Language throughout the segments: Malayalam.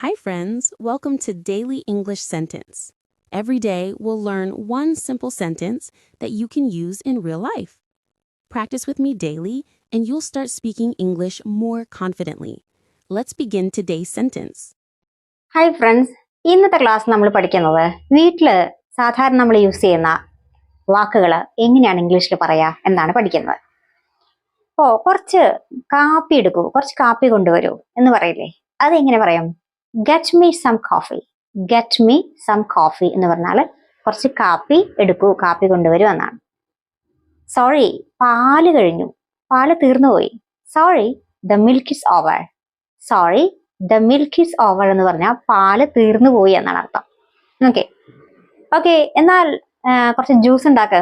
Hi, friends. Welcome to Daily English Sentence. Every day, we'll learn one simple sentence that you can use in real life. Practice with me daily, and you'll start speaking English more confidently. Let's begin today's sentence. Hi friends, ഇന്നത്തെ ക്ലാസ് നമ്മൾ പഠിക്കുന്നത് വീട്ടിൽ സാധാരണ നമ്മൾ യൂസ് ചെയ്യുന്ന വാക്കുകൾ എങ്ങനെയാണ് ഇംഗ്ലീഷിൽ പറയുക എന്നാണ് പഠിക്കുന്നത്. അപ്പോൾ കുറച്ച് കാപ്പി എടുക്കൂ, കുറച്ച് കാപ്പി കൊണ്ടുവരൂ എന്ന് പറയില്ലേ, അതെങ്ങനെ പറയാം? Get me some coffee. Get me some coffee എന്ന് പറഞ്ഞാൽ കുറച്ച് കാപ്പി എടുക്കൂ, കാപ്പി കൊണ്ടുവരൂ എന്നാണ്. സോറി, പാല് കഴിഞ്ഞു, പാല് തീർന്നുപോയി. Sorry, the milk is over. Sorry, the milk is over എന്ന് പറഞ്ഞാൽ പാല് തീർന്നു പോയി എന്നാണ് അർത്ഥം. ഓക്കെ, എന്നാൽ കുറച്ച് ജ്യൂസ് ഉണ്ടാക്കുക.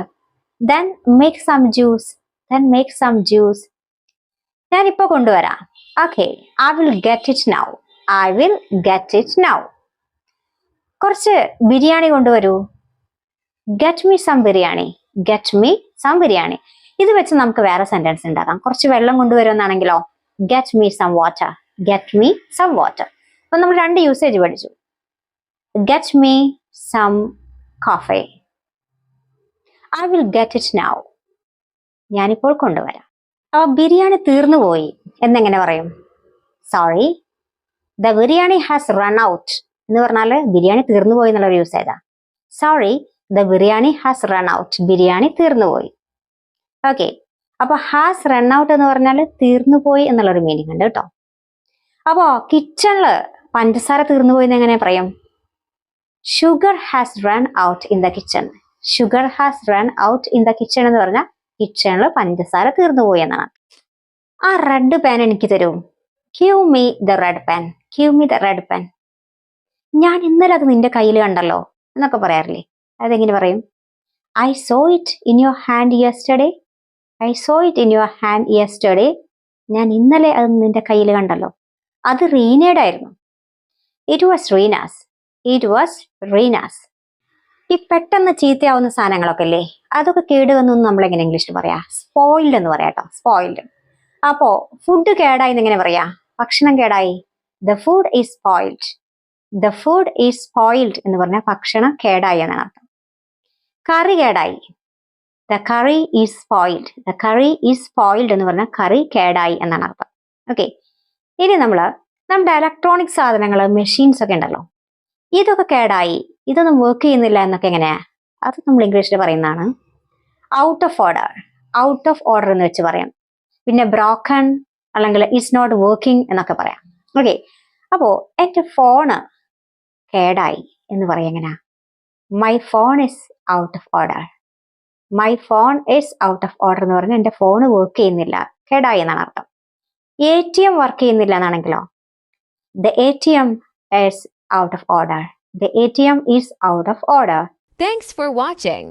Then make some juice. Then make some juice. ഞാനിപ്പോ കൊണ്ടുവരാം. Okay, I will get it now. I will get it now. കുറച്ച് ബിരിയാണി കൊണ്ടുവരൂ. Get me some biryani. Get me some biryani. ഇത് വെച്ച് നമുക്ക് വേറെ സെന്റൻസ് ഉണ്ടാക്കാം. കുറച്ച് വെള്ളം കൊണ്ടുവരുമെന്നാണെങ്കിലോ, get me some water. Get me some water. അപ്പൊ നമ്മൾ രണ്ട് യൂസേജ് പഠിച്ചു. Get me some coffee. I will get it now. ഞാനിപ്പോൾ കൊണ്ടുവരാം. അപ്പൊ ബിരിയാണി തീർന്നു പോയി എന്നെങ്ങനെ പറയും? Sorry, the biryani has run out എന്ന് പറഞ്ഞാൽ ബിരിയാണി തീർന്നു പോയി എന്നുള്ളൊരു യൂസേജാ. Sorry, the biryani has run out. Biryani തീർന്നു പോയി. ഓക്കെ, അപ്പൊ ഹാസ് റൺ ഔട്ട് എന്ന് പറഞ്ഞാൽ തീർന്നു പോയി എന്നുള്ളൊരു മീനിങ് ഉണ്ട് കേട്ടോ. അപ്പോ കിച്ചണില് പഞ്ചസാര തീർന്നു പോയി എങ്ങനെ പറയാം? Sugar has run out in the kitchen. Sugar has run out in the kitchen എന്ന് പറഞ്ഞാൽ കിച്ചണില് പഞ്ചസാര തീർന്നു പോയി എന്നാണ്. ആ റെഡ് പെൻ എനിക്ക് തരൂ. Give me the red pen. Give me the red pen. ഞാൻ ഇന്നലെ അത് നിന്റെ കയ്യിൽ കണ്ടല്ലോ എന്നൊക്കെ പറയാറില്ലേ, അതെങ്ങനെ പറയും? I so it in your hand yesterday. I so it in your hand yesterday. ഞാൻ ഇന്നലെ അത് നിന്റെ കയ്യിൽ കണ്ടല്ലോ. അത് റീനയുടെ ആയിരുന്നു. It was Reena's. It was Reena's. ഈ പെട്ടെന്ന് ചീത്തയാവുന്ന സാധനങ്ങളൊക്കെ അല്ലേ, അതൊക്കെ കേടുവെന്നൊന്നും നമ്മളെങ്ങനെ ഇംഗ്ലീഷിൽ പറയാ? സ്പോയിൽഡ് എന്ന് പറയാം കേട്ടോ, സ്പോയിൽഡ്. അപ്പോ ഫുഡ് കേടായി എന്നെങ്ങനെ പറയാ? ഭക്ഷണം കേടായി. The food is spoiled. The food is spoiled എന്ന് പറഞ്ഞാൽ ഭക്ഷണം കേടായി എന്നാണ് അർത്ഥം. കറി കേടായി. The curry is spoiled. The curry is spoiled എന്ന് പറഞ്ഞാൽ കറി കേടായി എന്നാണ് അർത്ഥം. ഓക്കെ, ഇനി നമ്മുടെ ഇലക്ട്രോണിക് സാധനങ്ങൾ, മെഷീൻസ് ഒക്കെ ഉണ്ടല്ലോ, ഇതൊക്കെ കേടായി, ഇതൊന്നും വർക്ക് ചെയ്യുന്നില്ല എന്നൊക്കെ എങ്ങനെയാ? അത് നമ്മൾ ഇംഗ്ലീഷിൽ പറയുന്നതാണ് out of order. Out of order എന്ന് വെച്ച് പറയാം. പിന്നെ ബ്രോക്കൺ അല്ലെങ്കിൽ ഇറ്റ്സ് നോട്ട് വർക്കിംഗ് എന്നൊക്കെ പറയാം. ഓക്കെ, അപ്പോ എന്റെ ഫോണ് കേടായി എന്ന് പറയാം എങ്ങനെയാ? My phone is out of order. My phone is out of order എന്ന് പറഞ്ഞാൽ എന്റെ ഫോൺ വർക്ക് ചെയ്യുന്നില്ല, കേടായി എന്നാണ് അർത്ഥം. ATM വർക്ക് ചെയ്യുന്നില്ല എന്നാണെങ്കിലോ, the ATM is out of order. The ATM is out of order. Thanks for watching.